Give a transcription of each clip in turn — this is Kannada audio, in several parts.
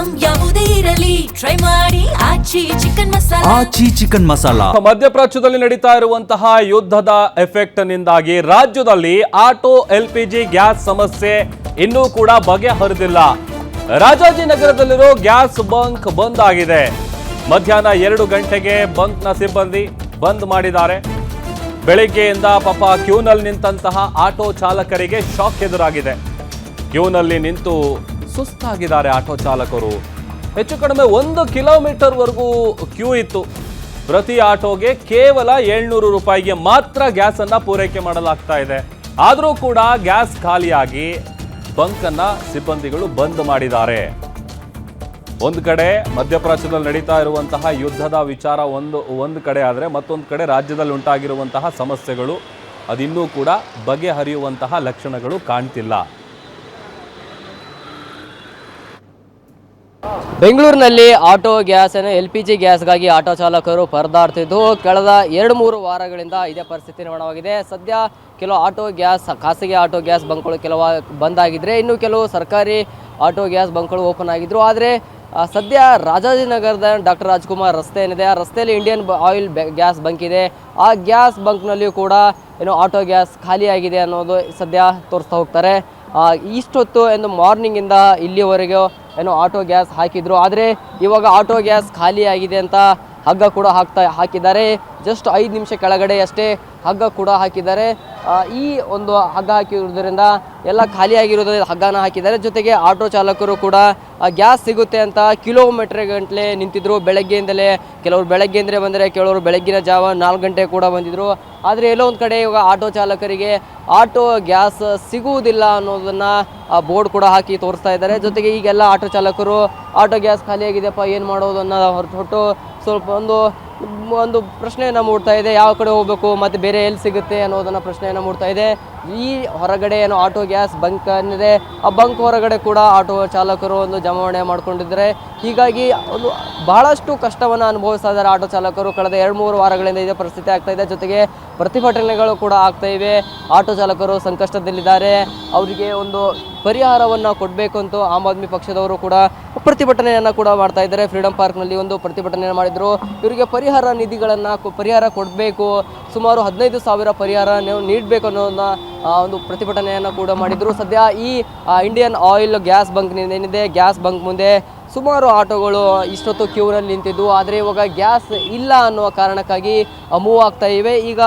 ಐಟಂ ಯಾವುದೇ ಇರಲಿ ಟ್ರೈ ಮಾಡಿ ಆಚಿ ಚಿಕನ್ ಮಸಾಲಾ. ಮಧ್ಯಪ್ರಾಚ್ಯದಲ್ಲಿ ನಡೀತಾ ಇರುವಂತಹ ಯುದ್ಧದ ಎಫೆಕ್ಟ್ ನಿಂದಾಗಿ ರಾಜ್ಯದಲ್ಲಿ ಆಟೋ LPG ಗ್ಯಾಸ್ ಸಮಸ್ಯೆ ಇನ್ನೂ ಕೂಡ ಬಗೆಹರಿದಿಲ್ಲ. ರಾಜಾಜಿನಗರದಲ್ಲಿರೋ ಗ್ಯಾಸ್ ಬಂಕ್ ಬಂದ್ ಆಗಿದೆ. ಮಧ್ಯಾಹ್ನ 2 ಗಂಟೆಗೆ ಬಂಕ್ನ ಸಿಬ್ಬಂದಿ ಬಂದ್ ಮಾಡಿದ್ದಾರೆ. ಬೆಳಿಗ್ಗೆಯಿಂದ ಪಾಪ ಕ್ಯೂನಲ್ಲಿ ನಿಂತಹ ಆಟೋ ಚಾಲಕರಿಗೆ ಶಾಕ್ ಎದುರಾಗಿದೆ. ಕ್ಯೂನಲ್ಲಿ ನಿಂತು ಸುಸ್ತಾಗಿದ್ದಾರೆ ಆಟೋ ಚಾಲಕರು. ಹೆಚ್ಚು ಕಡಿಮೆ 1 ಕಿಲೋಮೀಟರ್ವರೆಗೂ ಕ್ಯೂ ಇತ್ತು. ಪ್ರತಿ ಆಟೋಗೆ ಕೇವಲ 700 ರೂಪಾಯಿಗೆ ಮಾತ್ರ ಗ್ಯಾಸ್ ಅನ್ನ ಪೂರೈಕೆ ಮಾಡಲಾಗ್ತಾ ಇದೆ. ಆದರೂ ಕೂಡ ಗ್ಯಾಸ್ ಖಾಲಿಯಾಗಿ ಬಂಕ್ ಅನ್ನ ಸಿಬ್ಬಂದಿಗಳು ಬಂದ್ ಮಾಡಿದ್ದಾರೆ. ಒಂದು ಕಡೆ ಮಧ್ಯಪ್ರಾಚ್ಯದಲ್ಲಿ ನಡೀತಾ ಇರುವಂತಹ ಯುದ್ಧದ ವಿಚಾರ ಒಂದು ಕಡೆ ಆದರೆ ಮತ್ತೊಂದು ಕಡೆ ರಾಜ್ಯದಲ್ಲಿ ಉಂಟಾಗಿರುವಂತಹ ಸಮಸ್ಯೆಗಳು ಅದಿನ್ನೂ ಕೂಡ ಬಗೆಹರಿಯುವಂತಹ ಲಕ್ಷಣಗಳು ಕಾಣ್ತಿಲ್ಲ. ಬೆಂಗಳೂರಿನಲ್ಲಿ ಆಟೋ ಗ್ಯಾಸ್ LPG ಗ್ಯಾಸ್ಗಾಗಿ ಆಟೋ ಚಾಲಕರು ಪರದಾಡ್ತಿದ್ದು ಕಳೆದ 2-3 ವಾರಗಳಿಂದ ಇದೇ ಪರಿಸ್ಥಿತಿ ನಿರ್ಮಾಣವಾಗಿದೆ. ಸದ್ಯ ಕೆಲವು ಆಟೋ ಗ್ಯಾಸ್ ಖಾಸಗಿ ಆಟೋ ಗ್ಯಾಸ್ ಬಂಕ್ಗಳು ಕೆಲವು ಬಂದಾಗಿದ್ದರೆ ಇನ್ನು ಕೆಲವು ಸರ್ಕಾರಿ ಆಟೋ ಗ್ಯಾಸ್ ಬಂಕ್ಗಳು ಓಪನ್ ಆಗಿದ್ರು. ಆದರೆ ಸದ್ಯ ರಾಜಾಜಿನಗರದ ಡಾಕ್ಟರ್ ರಾಜ್ಕುಮಾರ್ ರಸ್ತೆ ಏನಿದೆ ಆ ರಸ್ತೆಯಲ್ಲಿ ಇಂಡಿಯನ್ ಆಯಿಲ್ ಗ್ಯಾಸ್ ಬಂಕ್ ಇದೆ. ಆ ಗ್ಯಾಸ್ ಬಂಕ್ನಲ್ಲಿಯೂ ಕೂಡ ಆಟೋ ಗ್ಯಾಸ್ ಖಾಲಿಯಾಗಿದೆ ಅನ್ನೋದು ಸದ್ಯ ತೋರಿಸ್ತಾ ಹೋಗ್ತಾರೆ. ಇಷ್ಟೊತ್ತು ಎಂದು ಮಾರ್ನಿಂಗಿಂದ ಇಲ್ಲಿವರೆಗೂ ಆಟೋ ಗ್ಯಾಸ್ ಹಾಕಿದ್ರು. ಆದರೆ ಇವಾಗ ಆಟೋ ಗ್ಯಾಸ್ ಖಾಲಿ ಆಗಿದೆ ಅಂತ ಹಗ್ಗ ಕೂಡ ಹಾಕಿದ್ದಾರೆ. ಜಸ್ಟ್ 5 ನಿಮಿಷ ಕೆಳಗಡೆ ಅಷ್ಟೇ ಹಗ್ಗ ಕೂಡ ಹಾಕಿದ್ದಾರೆ. ಈ ಒಂದು ಹಗ್ಗ ಹಾಕಿರೋದ್ರಿಂದ ಎಲ್ಲ ಖಾಲಿಯಾಗಿರೋದ್ರಿಂದ ಹಗ್ಗನ ಹಾಕಿದ್ದಾರೆ. ಜೊತೆಗೆ ಆಟೋ ಚಾಲಕರು ಕೂಡ ಗ್ಯಾಸ್ ಸಿಗುತ್ತೆ ಅಂತ ಕಿಲೋಮೀಟರ್ ಗಂಟಲೆ ನಿಂತಿದ್ರು. ಬೆಳಗ್ಗೆಯಿಂದಲೇ ಕೆಲವರು ಬೆಳಗ್ಗೆಯಿಂದಲೇ ಬಂದರೆ ಕೆಲವರು ಬೆಳಗ್ಗಿನ ಜಾವ 4 ಗಂಟೆ ಕೂಡ ಬಂದಿದ್ರು. ಆದರೆ ಎಲ್ಲೋ ಒಂದು ಕಡೆ ಇವಾಗ ಆಟೋ ಚಾಲಕರಿಗೆ ಆಟೋ ಗ್ಯಾಸ್ ಸಿಗುವುದಿಲ್ಲ ಅನ್ನೋದನ್ನು ಬೋರ್ಡ್ ಕೂಡ ಹಾಕಿ ತೋರಿಸ್ತಾ ಇದ್ದಾರೆ. ಜೊತೆಗೆ ಈಗೆಲ್ಲ ಆಟೋ ಚಾಲಕರು ಆಟೋ ಗ್ಯಾಸ್ ಖಾಲಿಯಾಗಿದೆಯಪ್ಪ ಏನು ಮಾಡೋದನ್ನು ಹೊರಟು ಸ್ವಲ್ಪ ಒಂದು ಪ್ರಶ್ನೆಯನ್ನು ಮೂಡ್ತಾ ಇದೆ. ಯಾವ ಕಡೆ ಹೋಗಬೇಕು ಮತ್ತು ಬೇರೆ ಎಲ್ಲಿ ಸಿಗುತ್ತೆ ಅನ್ನೋದನ್ನು ಪ್ರಶ್ನೆಯನ್ನು ಮೂಡ್ತಾ ಇದೆ. ಈ ಹೊರಗಡೆ ಆಟೋ ಗ್ಯಾಸ್ ಬಂಕ್ ಏನಿದೆ ಆ ಬಂಕ್ ಹೊರಗಡೆ ಕೂಡ ಆಟೋ ಚಾಲಕರು ಒಂದು ಜಮಾವಣೆ ಮಾಡ್ಕೊಂಡಿದ್ದಾರೆ. ಹೀಗಾಗಿ ಒಂದು ಬಹಳಷ್ಟು ಕಷ್ಟವನ್ನು ಅನುಭವಿಸ್ತಾ ಇದ್ದಾರೆ ಆಟೋ ಚಾಲಕರು. ಕಳೆದ 2-3 ವಾರಗಳಿಂದ ಇದೇ ಪರಿಸ್ಥಿತಿ ಆಗ್ತಾ ಇದೆ. ಜೊತೆಗೆ ಪ್ರತಿಭಟನೆಗಳು ಕೂಡ ಆಗ್ತಾ ಇವೆ. ಆಟೋ ಚಾಲಕರು ಸಂಕಷ್ಟದಲ್ಲಿದ್ದಾರೆ. ಅವರಿಗೆ ಒಂದು ಪರಿಹಾರವನ್ನು ಕೊಡಬೇಕು ಅಂತ ಆಮ್ ಆದ್ಮಿ ಪಕ್ಷದವರು ಕೂಡ ಪ್ರತಿಭಟನೆಯನ್ನು ಕೂಡ ಮಾಡ್ತಾ ಇದ್ದಾರೆ. ಫ್ರೀಡಂ ಪಾರ್ಕ್ನಲ್ಲಿ ಒಂದು ಪ್ರತಿಭಟನೆ ಮಾಡಿದ್ರು. ಇವರಿಗೆ ಪರಿಹಾರ ನಿಧಿಗಳನ್ನು ಪರಿಹಾರ ಕೊಡಬೇಕು, ಸುಮಾರು 15,000 ಪರಿಹಾರ ನೀಡಬೇಕು ಅನ್ನೋದನ್ನ ಒಂದು ಪ್ರತಿಭಟನೆಯನ್ನು ಕೂಡ ಮಾಡಿದರು. ಸದ್ಯ ಈ ಇಂಡಿಯನ್ ಆಯಿಲ್ ಗ್ಯಾಸ್ ಬಂಕ್ ಏನಿದೆ ಗ್ಯಾಸ್ ಬಂಕ್ ಮುಂದೆ ಸುಮಾರು ಆಟೋಗಳು ಇಷ್ಟೊತ್ತು ಕ್ಯೂನಲ್ಲಿ ನಿಂತಿದ್ದು. ಆದರೆ ಇವಾಗ ಗ್ಯಾಸ್ ಇಲ್ಲ ಅನ್ನುವ ಕಾರಣಕ್ಕಾಗಿ ಮೂವ್ ಆಗ್ತಾ ಇವೆ. ಈಗ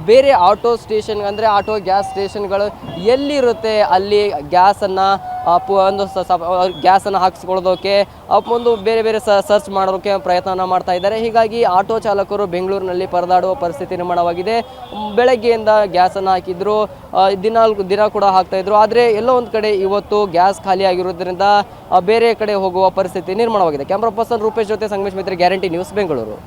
ಬೇರೆ ಆಟೋ ಸ್ಟೇಷನ್ ಅಂದರೆ ಆಟೋ ಗ್ಯಾಸ್ ಸ್ಟೇಷನ್ಗಳು ಎಲ್ಲಿರುತ್ತೆ ಅಲ್ಲಿ ಗ್ಯಾಸನ್ನು ಗ್ಯಾಸನ್ನು ಹಾಕಿಸ್ಕೊಳ್ಳೋದಕ್ಕೆ ಒಂದು ಬೇರೆ ಸರ್ಚ್ ಮಾಡೋಕ್ಕೆ ಪ್ರಯತ್ನ ಮಾಡ್ತಾ ಇದ್ದಾರೆ. ಹೀಗಾಗಿ ಆಟೋ ಚಾಲಕರು ಬೆಂಗಳೂರಿನಲ್ಲಿ ಪರದಾಡುವ ಪರಿಸ್ಥಿತಿ ನಿರ್ಮಾಣವಾಗಿದೆ. ಬೆಳಗ್ಗೆಯಿಂದ ಗ್ಯಾಸನ್ನು ಹಾಕಿದ್ರು, ದಿನ ಕೂಡ ಹಾಕ್ತಾಯಿದ್ರು. ಆದರೆ ಎಲ್ಲೋ ಒಂದು ಕಡೆ ಇವತ್ತು ಗ್ಯಾಸ್ ಖಾಲಿ ಆಗಿರೋದ್ರಿಂದ ಬೇರೆ ಕಡೆ ಹೋಗುವ ಪರಿಸ್ಥಿತಿ ನಿರ್ಮಾಣವಾಗಿದೆ. ಕ್ಯಾಮ್ರಾ ಪರ್ಸನ್ ರೂಪೇಶ್ ಜೊತೆ ಸಂಗಮೇಶ್ ಮಿತ್ರೆ, ಗ್ಯಾರಂಟಿ ನ್ಯೂಸ್, ಬೆಂಗಳೂರು.